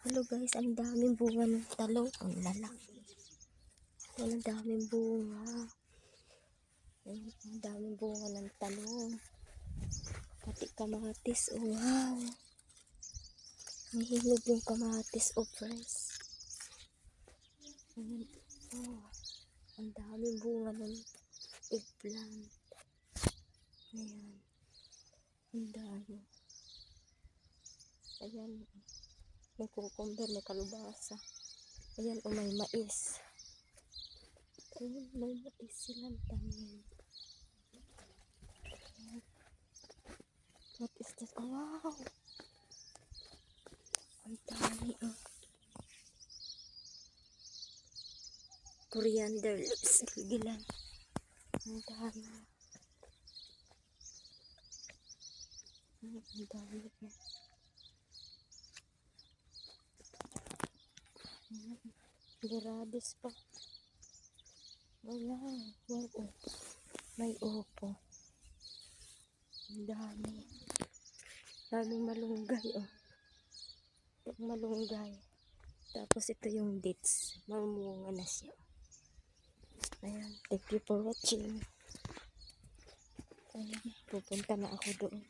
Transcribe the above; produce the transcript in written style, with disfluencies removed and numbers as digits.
Hello guys, ang daming bunga ng talong. Ang lalaki. Ang daming bunga. Ang daming bunga ng talong. Pati kamatis. Oh, wow. May hinog yung kamatis. Oh, fresh. Ayan. Oh, ang daming bunga ng eggplant. Ayan. Ang dami. Ayan. May cucumber, may kalubasa. Ayan, o may mais. Ayan, may mais silang tanim. What is this? Oh, wow! Ang dami, oh. Coriander leaves, gigilan. Ang dami. Ang dami, oh. Gerades pa. Wala. Wow, oh. May upo. Ang dami. Daming malunggay, oh. Ito malunggay. Tapos ito yung dates. Mamunga na siya. Ayan. Thank you for watching. Ayan. Pupunta na ako doon.